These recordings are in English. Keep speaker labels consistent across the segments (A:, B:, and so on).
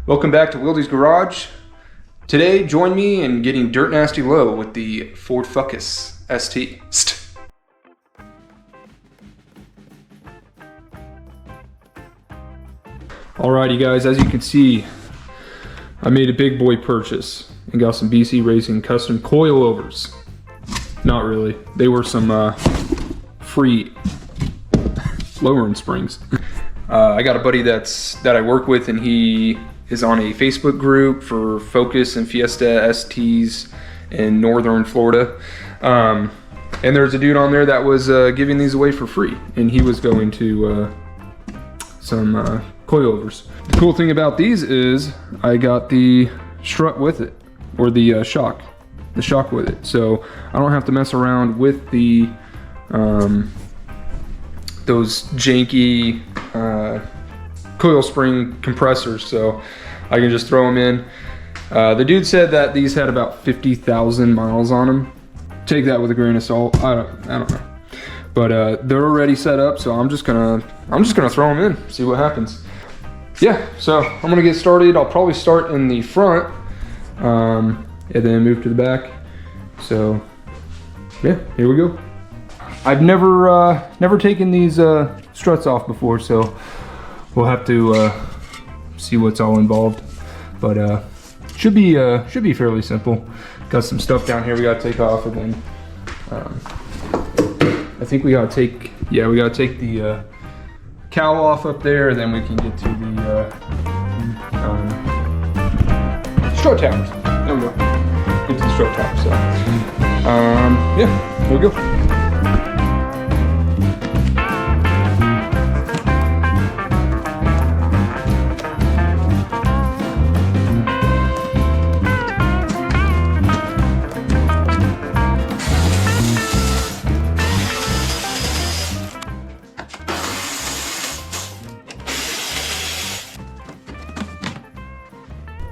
A: Welcome back to Wildy's Garage. Today, join me in getting dirt nasty low with the Ford Focus ST. Alrighty guys, as you can see, I made a big boy purchase and got some BC Racing custom coilovers. Not really, they were some free lowering springs. I got a buddy that I work with, and he is on a Facebook group for Focus and Fiesta STs in Northern Florida. And there's a dude on there that was giving these away for free, and he was going to some coilovers. The cool thing about these is I got the strut with it, or the shock with it. So I don't have to mess around with the those janky coil spring compressors, so I can just throw them in. The dude said that these had about 50,000 miles on them. Take that with a grain of salt. I don't know, but they're already set up, so I'm just gonna throw them in, see what happens. Yeah, so I'm gonna get started. I'll probably start in the front and then move to the back. So yeah, here we go. I've never taken these struts off before, so we'll have to see what's all involved. But should be fairly simple. Got some stuff down here we gotta take off, and then I think we gotta take the cowl off up there, and then we can get to the strut towers. There we go. Get to the strut towers. So yeah, there we go.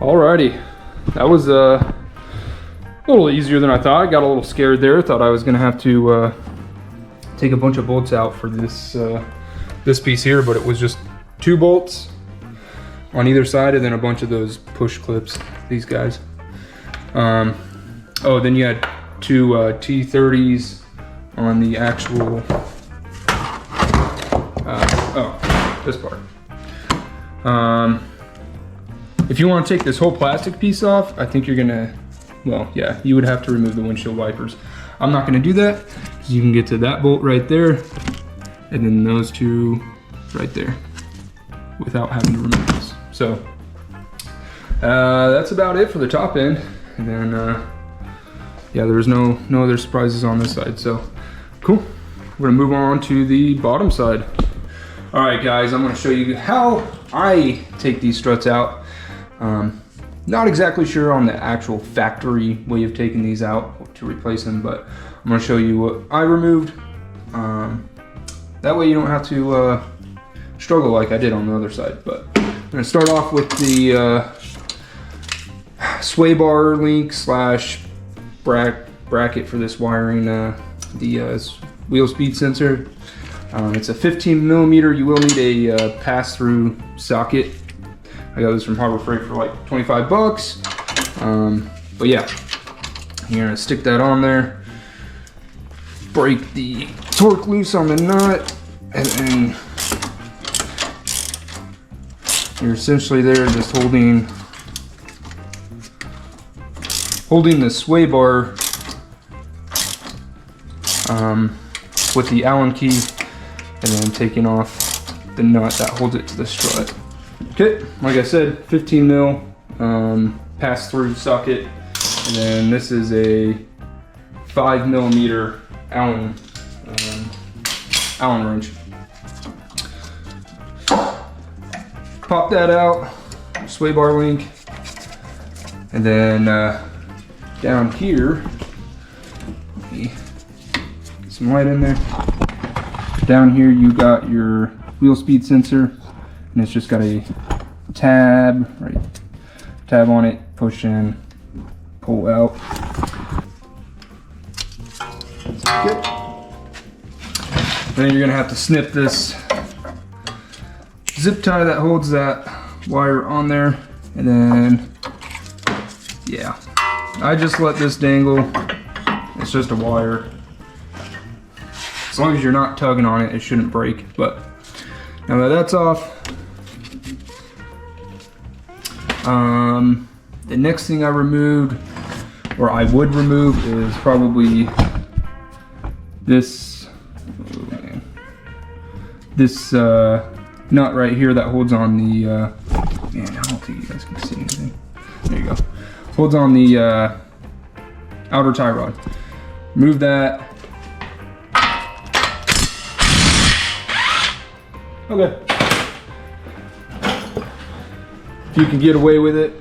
A: Alrighty, that was a little easier than I thought. I got a little scared there. Thought I was gonna have to take a bunch of bolts out for this this piece here, but it was just 2 bolts on either side, and then a bunch of those push clips. These guys. Oh, then you had 2 T30s on the actual. This part. If you want to take this whole plastic piece off, I think you're gonna, well, yeah, you would have to remove the windshield wipers. I'm not gonna do that, because you can get to that bolt right there, and then those 2 right there, without having to remove this. So, that's about it for the top end. And then, yeah, there's no other surprises on this side, so cool. We're gonna move on to the bottom side. All right, guys, I'm gonna show you how I take these struts out. Not exactly sure on the actual factory way of taking these out to replace them, but I'm going to show you what I removed. That way you don't have to struggle like I did on the other side. But I'm going to start off with the sway bar link slash bracket for this wiring, the wheel speed sensor. It's a 15 millimeter. You will need a pass-through socket. I got this from Harbor Freight for like 25 bucks. But yeah, you're gonna stick that on there, break the torque loose on the nut, and then you're essentially there just holding the sway bar with the Allen key, and then taking off the nut that holds it to the strut. Okay, like I said, 15 mil pass-through socket, and then this is a 5 millimeter Allen wrench. Pop that out, sway bar link, and then down here, let me get some light in there. Down here you got your wheel speed sensor. And it's just got a tab on it, push in, pull out. Good. Then you're gonna have to snip this zip tie that holds that wire on there. And then, yeah, I just let this dangle. It's just a wire. As long as you're not tugging on it, it shouldn't break. But now that that's off, the next thing I removed, or I would remove, is probably this, this nut right here that holds on the, man, I don't think you guys can see anything. There you go. Holds on the outer tie rod. Remove that. Okay. If you can get away with it,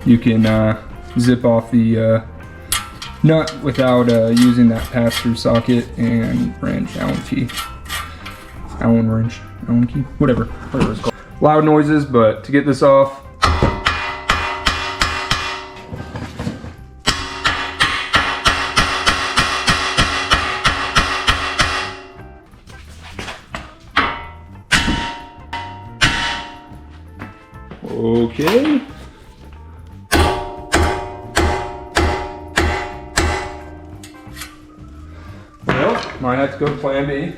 A: you can zip off the nut without using that pass-through socket and wrench, Allen key. Allen wrench, Allen key, whatever it's called. Loud noises, but to get this off, okay. Well, might have to go to plan B.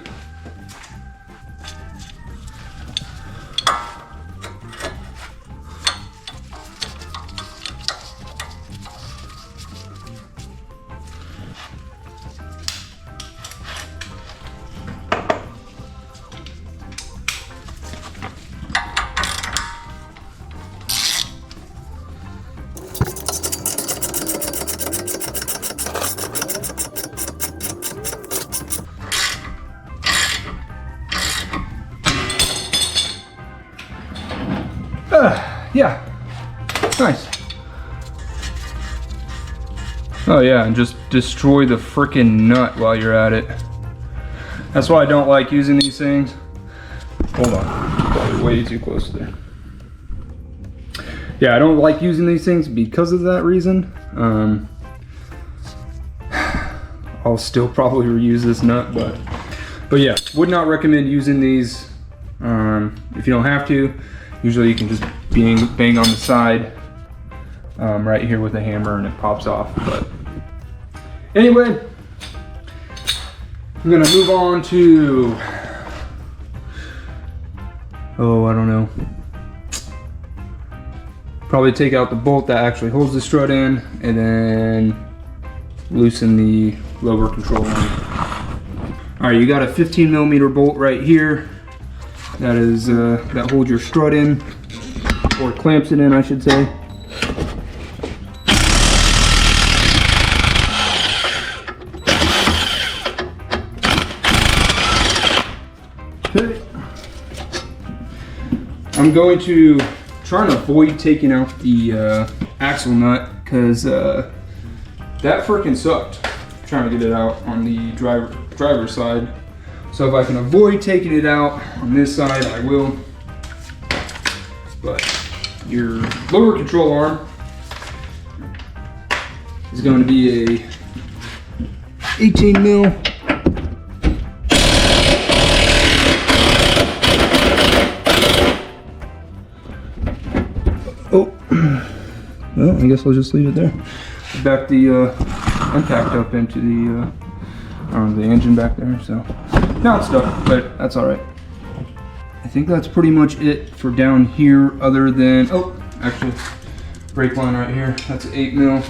A: Yeah, nice. Oh yeah, and just destroy the frickin' nut while you're at it. That's why I don't like using these things. Hold on, probably way too close there. Yeah, I don't like using these things because of that reason. I'll still probably reuse this nut, but yeah, would not recommend using these if you don't have to. Usually you can just bang on the side right here with a hammer and it pops off. But anyway, I'm gonna move on to, oh, I don't know. Probably take out the bolt that actually holds the strut in and then loosen the lower control arm. All right, you got a 15mm bolt right here. That is, that holds your strut in, or clamps it in, I should say. Okay. I'm going to try and avoid taking out the axle nut, because that frickin' sucked, trying to get it out on the driver's side. So if I can avoid taking it out on this side, I will. But your lower control arm is going to be a 18mm. Oh, well, I guess I'll just leave it there. Back the unpacked up into the the engine back there. So now it's stuck, but that's all right. I think that's pretty much it for down here, other than, oh, actually, brake line right here. That's an 8mm.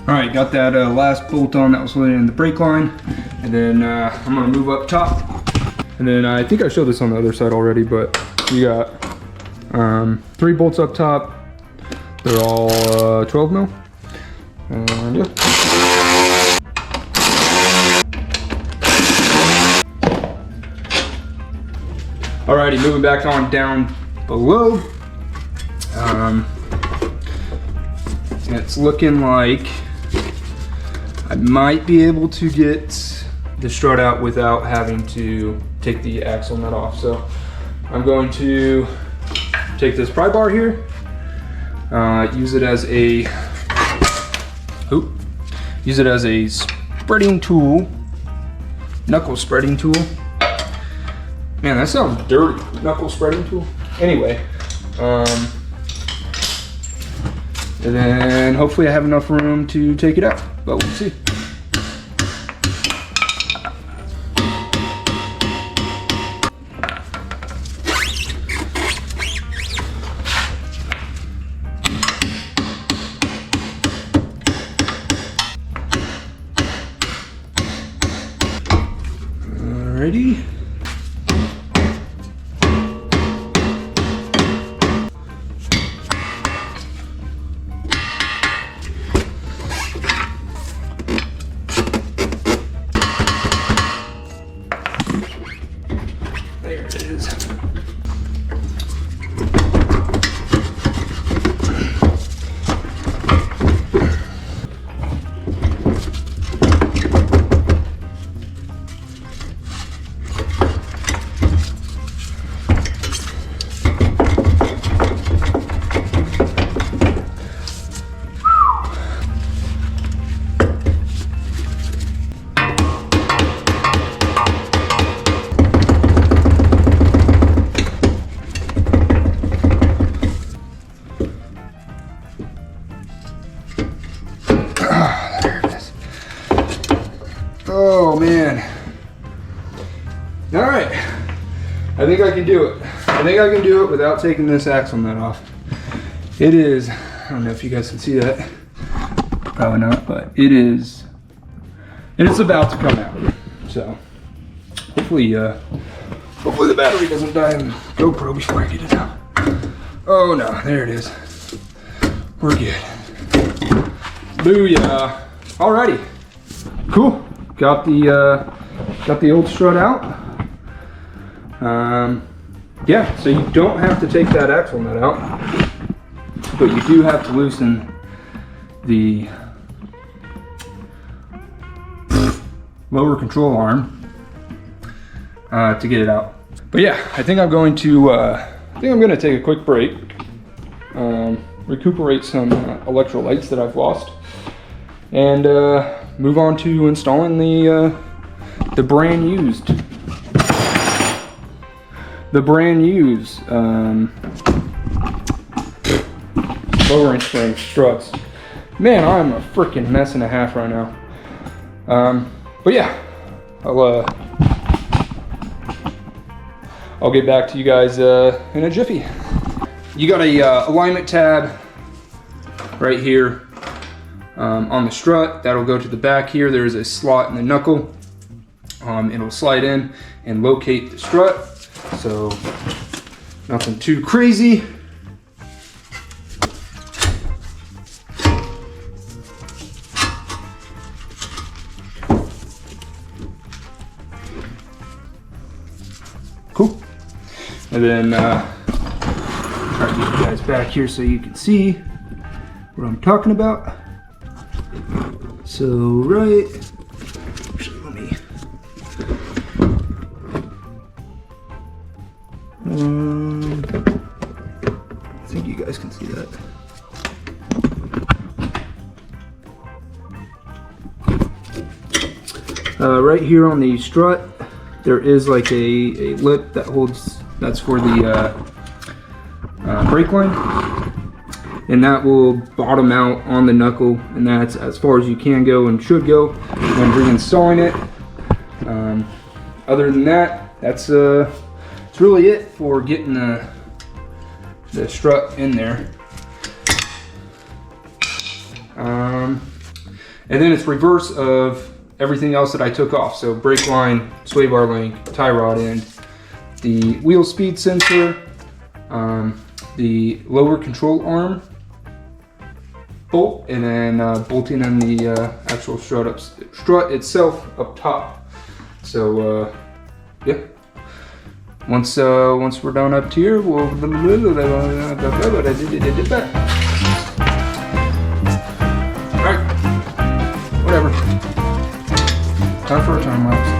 A: All right, got that last bolt on that was holding in the brake line, and then I'm gonna move up top. And then I think I showed this on the other side already, but you got 3 bolts up top. They're all 12mm. And yeah. Alrighty, moving back on down below. It's looking like I might be able to get the strut out without having to take the axle nut off. So I'm going to take this pry bar here, use it as a spreading tool, knuckle spreading tool. Man, that sounds dirty. Knuckle spreading tool. Anyway, and then hopefully I have enough room to take it out, but we'll see. Alrighty. There it is. Oh man. All right, I think I can do it. I think I can do it without taking this axle nut off. It is, I don't know if you guys can see that. Probably not, but it's about to come out. So hopefully the battery doesn't die in the GoPro before I get it out. Oh no, there it is. We're good. Booyah. Alrighty, cool. Got the old strut out. Yeah, so you don't have to take that axle nut out, but you do have to loosen the lower control arm to get it out. But yeah, I think I'm going to take a quick break, recuperate some electrolytes that I've lost, and move on to installing the brand used lowering spring struts. Man, I'm a freaking mess and a half right now. But yeah, I'll get back to you guys in a jiffy. You got a alignment tab right here on the strut that'll go to the back here. There's a slot in the knuckle. It'll slide in and locate the strut, so nothing too crazy. Cool. And then try to get you guys back here so you can see what I'm talking about. So right, actually let me, I think you guys can see that. Right here on the strut, there is like a lip that holds, that's for the brake line. And that will bottom out on the knuckle, and that's as far as you can go and should go when reinstalling it. Other than that, that's really it for getting the strut in there. And then it's reverse of everything else that I took off. So brake line, sway bar link, tie rod end, the wheel speed sensor, the lower control arm bolt, and then bolting in the actual strut itself up top. So yeah, once we're done up here, we'll alright, whatever, time for a time lapse.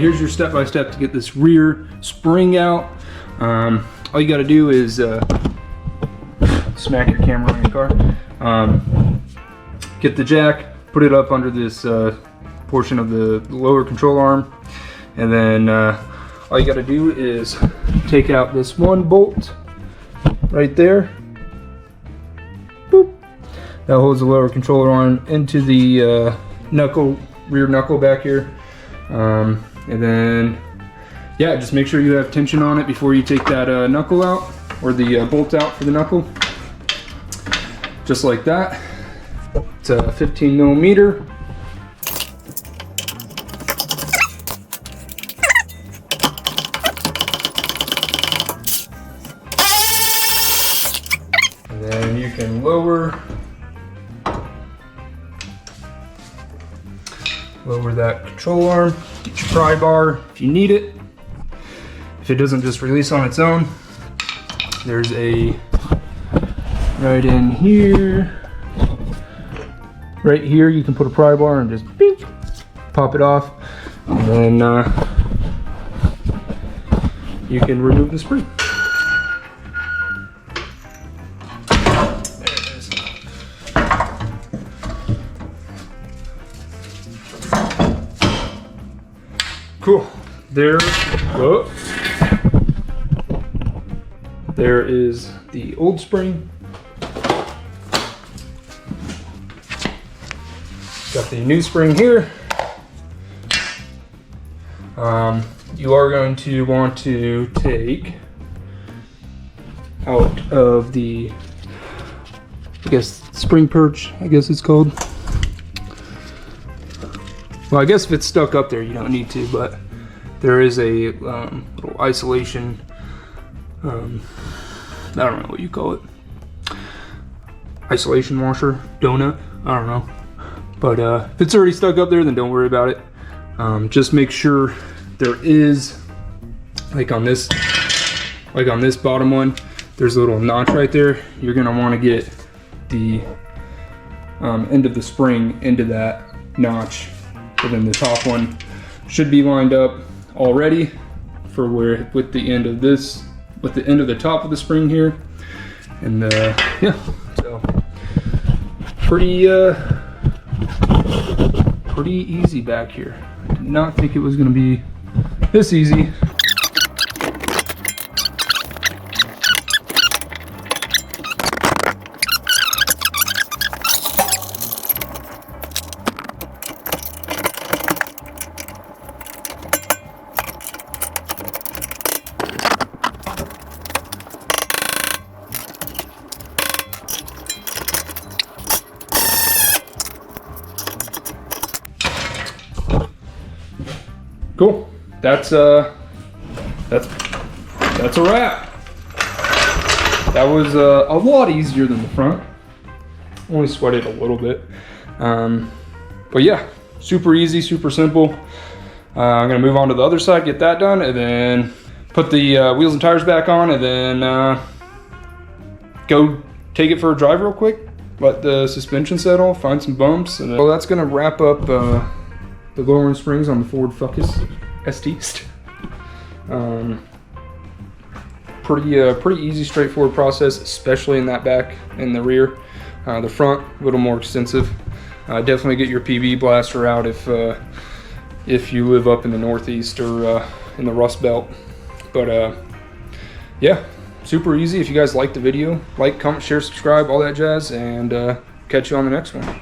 A: here's your step-by-step to get this rear spring out. All you got to do is smack your camera on your car. Get the jack, put it up under this portion of the lower control arm, and then all you got to do is take out this one bolt right there. Boop. That holds the lower controller arm into the rear knuckle back here. And then, yeah, just make sure you have tension on it before you take that knuckle out, or the bolt out for the knuckle. Just like that. It's a 15 millimeter. And then you can lower that control arm, get your pry bar if you need it. If it doesn't just release on its own, there's a right in here. Right here you can put a pry bar and just beep, pop it off, and then you can remove the spring. Cool. There is the old spring. Got the new spring here. You are going to want to take out of the, I guess, spring perch, I guess it's called. Well, I guess if it's stuck up there, you don't need to, but there is a little isolation, I don't know what you call it, isolation washer, donut, I don't know. But if it's already stuck up there, then don't worry about it. Just make sure there is, like on this bottom one, there's a little notch right there. You're gonna wanna get the end of the spring into that notch. And then the top one should be lined up already for where, with the end of this, with the end of the top of the spring here. And yeah, so pretty easy back here. I did not think it was gonna be this easy. Cool. That's a wrap. That was a lot easier than the front. Only sweated a little bit, but yeah, super easy, super simple. I'm gonna move on to the other side, get that done, and then put the wheels and tires back on, and then go take it for a drive real quick. Let the suspension settle, find some bumps, and then, well, that's gonna wrap up the lowering springs on the Ford Focus ST. Pretty easy, straightforward process, especially in that back and the rear. The front, a little more extensive. Definitely get your PB blaster out if you live up in the Northeast or in the Rust Belt. But yeah, super easy. If you guys liked the video, like, comment, share, subscribe, all that jazz, and catch you on the next one.